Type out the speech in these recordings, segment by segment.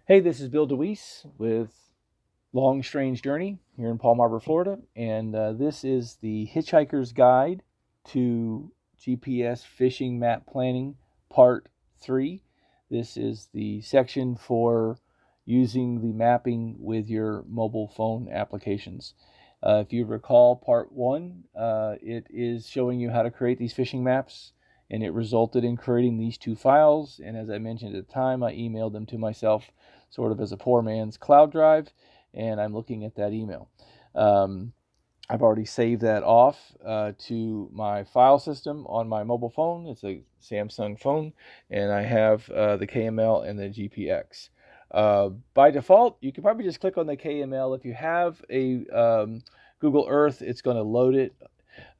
Hey, this is Bill DeWeese with Long Strange Journey here in Palm Harbor, Florida, and this is the Hitchhiker's Guide to GPS Fishing Map Planning, Part 3. This is the section for using the mapping with your mobile phone applications. If you recall, Part 1, it is showing you how to create these fishing maps, and it resulted in creating these two files. And as I mentioned at the time, I emailed them to myself sort of as a poor man's cloud drive, and I'm looking at that email. I've already saved that off to my file system on my mobile phone. It's a Samsung phone, and I have the KML and the GPX. By default, you can probably just click on the KML. If you have a Google Earth, it's going to load it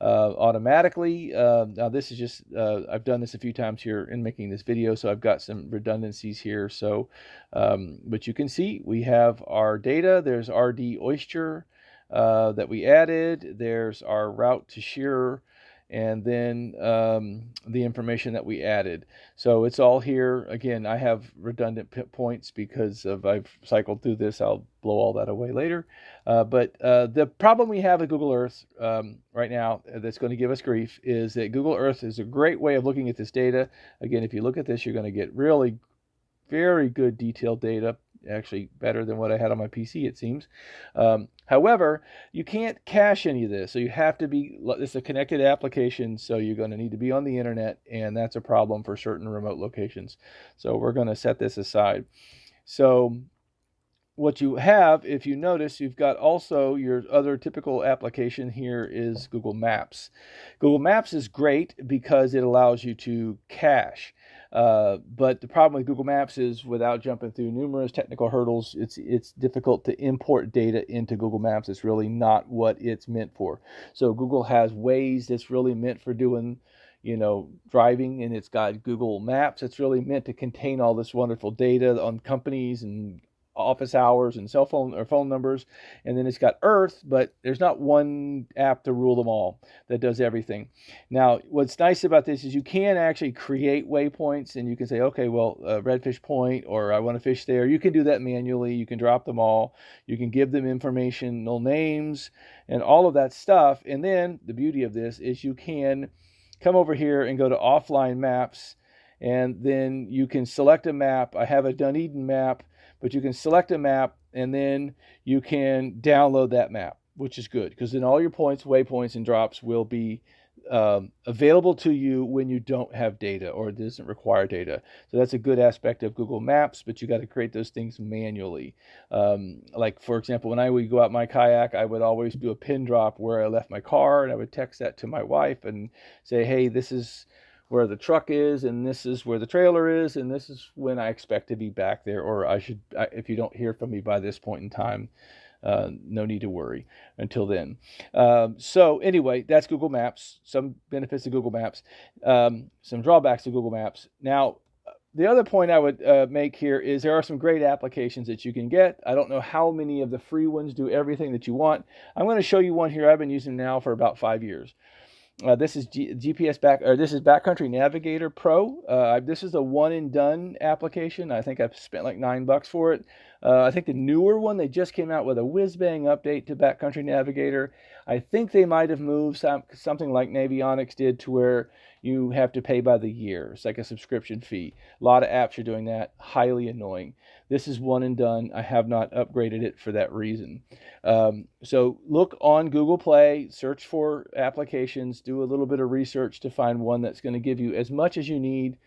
automatically. Now this is just, I've done this a few times here in making this video, so I've got some redundancies here. So, but you can see we have our data. There's RD Oyster that we added. There's our route to Shearer, and then the information that we added. So it's all here. Again, I have redundant points because I've cycled through this. I'll blow all that away later. But the problem we have with Google Earth right now that's going to give us grief is that Google Earth is a great way of looking at this data. Again, if you look at this, you're going to get really very good detailed data, actually better than what I had on my PC, it seems. However, you can't cache any of this, so you have to be, it's a connected application, so you're going to need to be on the internet, and that's a problem for certain remote locations. So we're going to set this aside. So what you have, if you notice, you've got also your other typical application here is Google Maps. Google Maps is great because it allows you to cache. But the problem with Google Maps is, without jumping through numerous technical hurdles, it's difficult to import data into Google Maps. It's really not what it's meant for. So Google has Waze that's really meant for doing, driving, and it's got Google Maps. It's really meant to contain all this wonderful data on companies and office hours and cell phone or phone numbers. And then it's got Earth, but there's not one app to rule them all that does everything. Now, what's nice about this is you can actually create waypoints, and you can say, okay, well, Redfish Point, or I want to fish there. You can do that manually. You can drop them all. You can give them informational names and all of that stuff. And then the beauty of this is you can come over here and go to offline maps, and then you can select a map. I have a Dunedin map, but you can select a map, and then you can download that map, which is good, because then all your points, waypoints, and drops will be available to you when you don't have data or it doesn't require data. So that's a good aspect of Google Maps, but you got to create those things manually. Like, for example, when I would go out my kayak, I would always do a pin drop where I left my car, and I would text that to my wife and say, hey, this is where the truck is, and this is where the trailer is, and this is when I expect to be back there, or if you don't hear from me by this point in time, no need to worry until then. So anyway, that's Google Maps. Some benefits of Google Maps, some drawbacks of Google Maps. Now, the other point I would make here is there are some great applications that you can get. I don't know how many of the free ones do everything that you want. I'm going to show you one here I've been using now for about 5 years. This is this is Backcountry Navigator Pro. This is a one and done application. I think I've spent like $9 for it. I think the newer one, they just came out with a whiz-bang update to Backcountry Navigator. I think they might have moved something like Navionics did, to where you have to pay by the year. It's like a subscription fee. A lot of apps are doing that. Highly annoying. This is one and done. I have not upgraded it for that reason. So look on Google Play, search for applications, do a little bit of research to find one that's going to give you as much as you need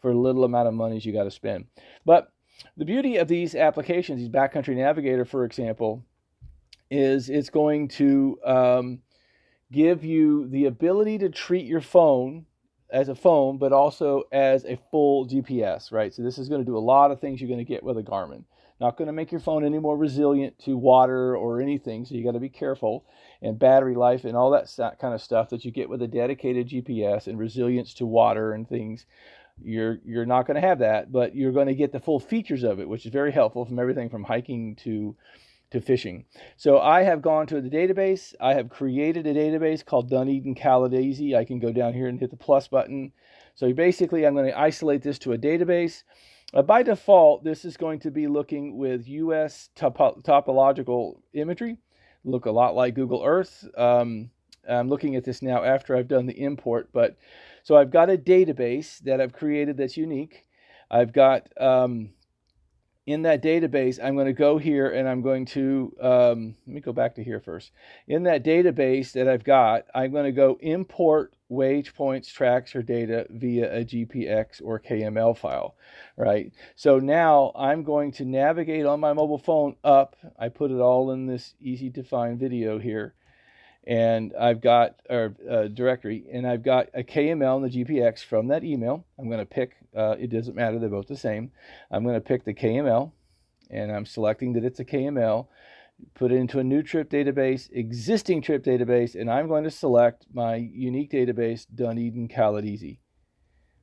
for a little amount of money as you got to spend. But the beauty of these applications, these Backcountry Navigator, for example, is it's going to give you the ability to treat your phone as a phone, but also as a full GPS, right? So this is going to do a lot of things you're going to get with a Garmin. Not going to make your phone any more resilient to water or anything, so you got to be careful, and battery life and all that kind of stuff that you get with a dedicated GPS, and resilience to water and things. You're not going to have that, but you're going to get the full features of it, which is very helpful, from everything from hiking to fishing. So I have gone to the database. I have created a database called Dunedin Caladaisy. I can go down here and hit the plus button. So basically, I'm going to isolate this to a database. By default, this is going to be looking with US topological imagery, look a lot like Google Earth. I'm looking at this now after I've done the import, but so I've got a database that I've created that's unique. I've got in that database, I'm going to go here and I'm going to, let me go back to here first. In that database that I've got, I'm going to go import waypoints, tracks, or data via a GPX or KML file, right? So now I'm going to navigate on my mobile phone up. I put it all in this easy to find video here. And I've got a directory, and I've got a KML and the GPX from that email. I'm going to pick, it doesn't matter, they're both the same. I'm going to pick the KML, and I'm selecting that it's a KML, put it into a new trip database, existing trip database, and I'm going to select my unique database, Dunedin Caladesi,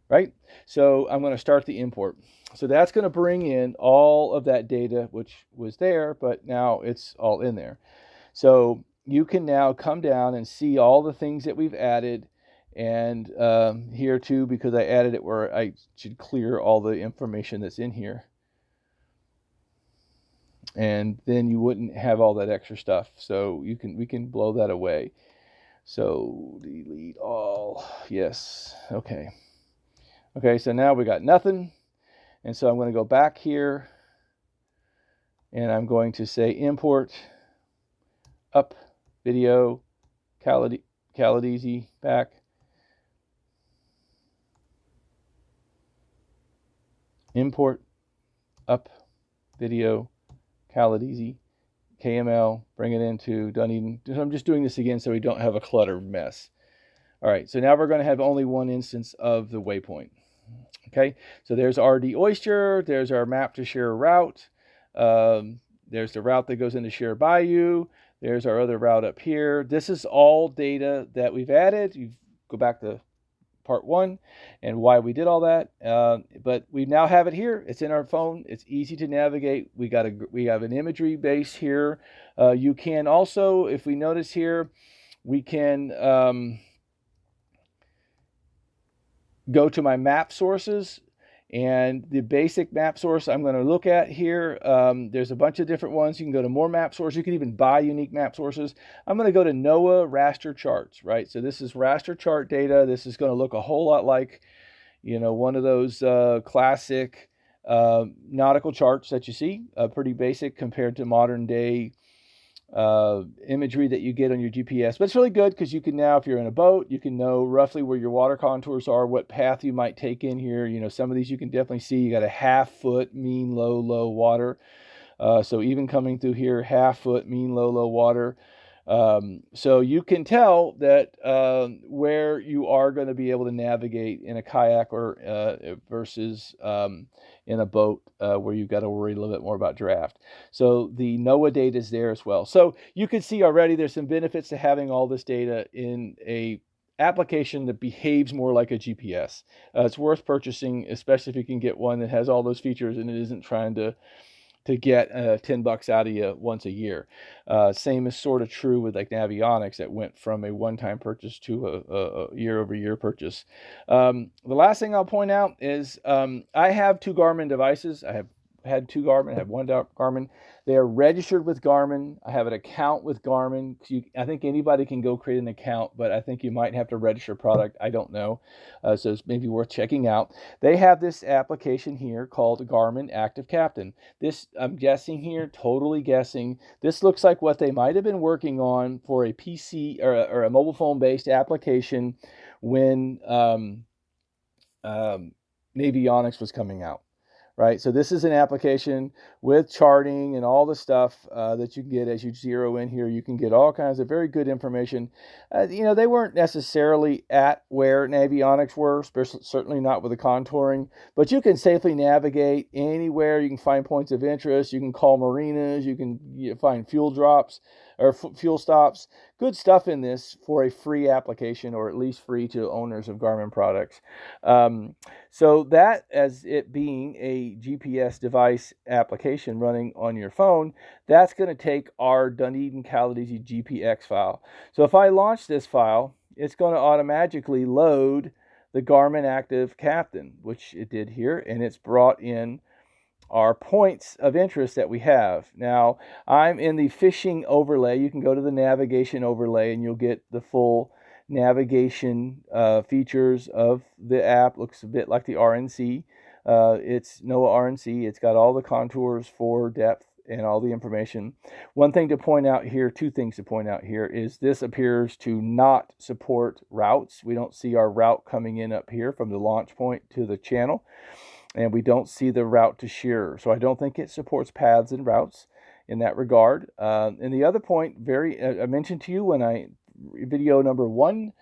right? So I'm going to start the import. So that's going to bring in all of that data, which was there, but now it's all in there. So you can now come down and see all the things that we've added, and here too, because I added it where I should clear all the information that's in here, and then you wouldn't have all that extra stuff. So we can blow that away. So delete all. Yes. Okay. So now we got nothing, and so I'm going to go back here, and I'm going to say import up video Caladesi back. Import up video Caladesi KML, bring it into Dunedin. So I'm just doing this again so we don't have a cluttered mess. All right, so now we're going to have only one instance of the waypoint. Okay, so there's RD Oyster, there's our map to share route, there's the route that goes into Share Bayou, there's our other route up here. This is all data that we've added. You go back to part 1 and why we did all that, but we now have it here. It's in our phone. It's easy to navigate. We have an imagery base here. You can also, if we notice here, we can go to my map sources, and the basic map source I'm going to look at here, there's a bunch of different ones. You can go to more map sources. You can even buy unique map sources. I'm going to go to NOAA raster charts, right? So this is raster chart data. This is going to look a whole lot like, one of those classic nautical charts that you see, pretty basic compared to modern day imagery that you get on your GPS. But it's really good because you can now, if you're in a boat, you can know roughly where your water contours are, what path you might take in here. Some of these you can definitely see. You got a 1/2 foot mean low water. So even coming through here, 1/2 foot mean low water. So you can tell that where you are going to be able to navigate in a kayak or versus in a boat where you've got to worry a little bit more about draft. So the NOAA data is there as well. So you can see already there's some benefits to having all this data in a application that behaves more like a GPS. It's worth purchasing, especially if you can get one that has all those features and it isn't trying to get $10 out of you once a year. Same is sort of true with like Navionics that went from a one-time purchase to a year-over-year purchase. The last thing I'll point out is I have 2 Garmin devices. I have had 2 Garmin. I have 1 Garmin. They are registered with Garmin. I have an account with Garmin. I think anybody can go create an account, but I think you might have to register a product. I don't know. So it's maybe worth checking out. They have this application here called Garmin Active Captain. This, I'm guessing here, totally guessing, this looks like what they might have been working on for a PC or a mobile phone based application when Navionics was coming out. Right, so this is an application with charting and all the stuff that you can get as you zero in here. You can get all kinds of very good information. They weren't necessarily at where Navionics were, certainly not with the contouring, but you can safely navigate anywhere. You can find points of interest. You can call marinas. You can find fuel drops or fuel stops. Good stuff in this for a free application, or at least free to owners of Garmin products. So that, as it being a GPS device application running on your phone, that's going to take our Dunedin Caladesi GPX file. So if I launch this file, it's going to automatically load the Garmin Active Captain, which it did here, and it's brought in our points of interest that we have. Now, I'm in the fishing overlay. You can go to the navigation overlay and you'll get the full navigation features of the app. Looks a bit like the RNC. It's NOAA RNC. It's got all the contours for depth and all the information. One thing to point out here, two things to point out here, is this appears to not support routes. We don't see our route coming in up here from the launch point to the channel, and we don't see the route to Shearer. So I don't think it supports paths and routes in that regard. And the other point, I mentioned to you when video number 1,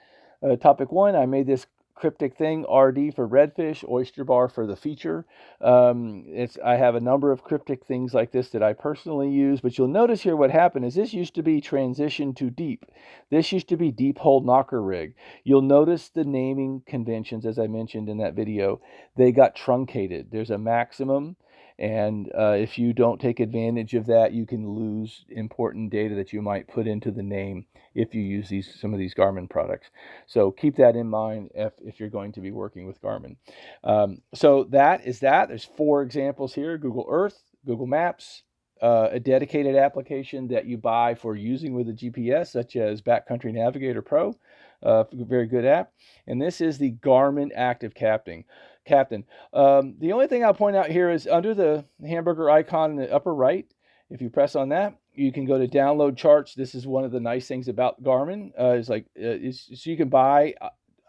topic 1, I made this cryptic thing, RD for redfish, oyster bar for the feature. I have a number of cryptic things like this that I personally use, but you'll notice here what happened is this used to be transition to deep. This used to be deep hole knocker rig. You'll notice the naming conventions, as I mentioned in that video, they got truncated. There's a maximum, and if you don't take advantage of that, you can lose important data that you might put into the name if you use some of these Garmin products. So keep that in mind if you're going to be working with Garmin. So that is that. There's 4 examples here: Google Earth, Google Maps, a dedicated application that you buy for using with a GPS, such as Backcountry Navigator Pro, very good app. And this is the Garmin Active Captain. The only thing I'll point out here is under the hamburger icon in the upper right, if you press on that, you can go to download charts. This is one of the nice things about Garmin. So you can buy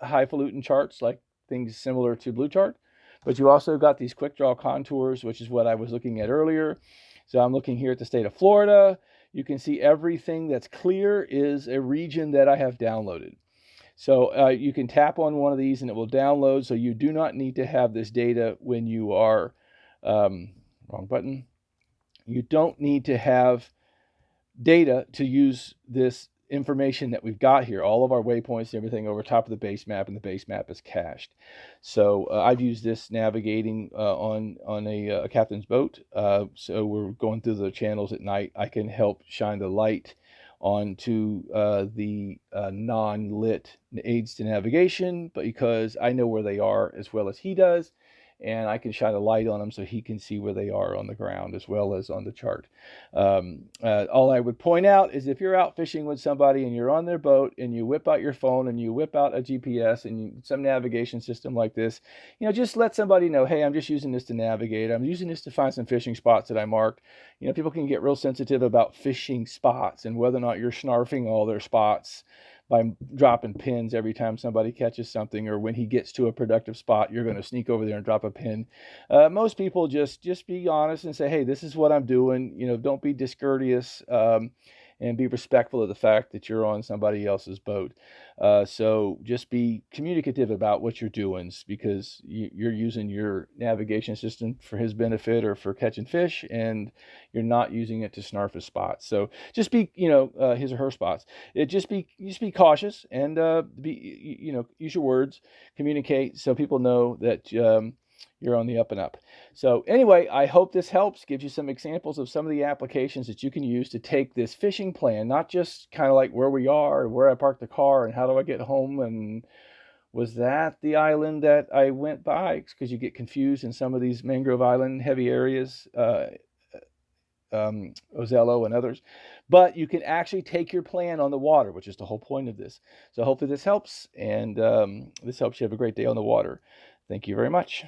highfalutin charts, like things similar to Blue Chart, but you also got these quick draw contours, which is what I was looking at earlier. So I'm looking here at the state of Florida. You can see everything that's clear is a region that I have downloaded. So you can tap on one of these and it will download. So you do not need to have this data when you are, wrong button. You don't need to have data to use this information that we've got here. All of our waypoints and everything over top of the base map, and the base map is cached. So I've used this navigating on a captain's boat. So we're going through the channels at night. I can help shine the light onto the non-lit aids to navigation, but because I know where they are as well as he does, and I can shine a light on them so he can see where they are on the ground as well as on the chart. All I would point out is if you're out fishing with somebody and you're on their boat and you whip out your phone and you whip out a GPS and some navigation system like this, just let somebody know, hey, I'm just using this to navigate. I'm using this to find some fishing spots that I marked. People can get real sensitive about fishing spots and whether or not you're snarfing all their spots by dropping pins every time somebody catches something, or when he gets to a productive spot, you're going to sneak over there and drop a pin. Most people just be honest and say, hey, this is what I'm doing. Don't be discourteous, and be respectful of the fact that you're on somebody else's boat. So just be communicative about what you're doing, because you're using your navigation system for his benefit or for catching fish, and you're not using it to snarf his spots. So just be, his or her spots. Just be cautious and use your words, communicate so people know that you're on the up and up. So anyway, I hope this helps, gives you some examples of some of the applications that you can use to take this fishing plan, not just kind of like where we are, where I parked the car, and how do I get home, and was that the island that I went by, because you get confused in some of these mangrove island heavy areas, Ozello and others. But you can actually take your plan on the water, which is the whole point of this. So hopefully this helps, and this helps you have a great day on the water. Thank you very much.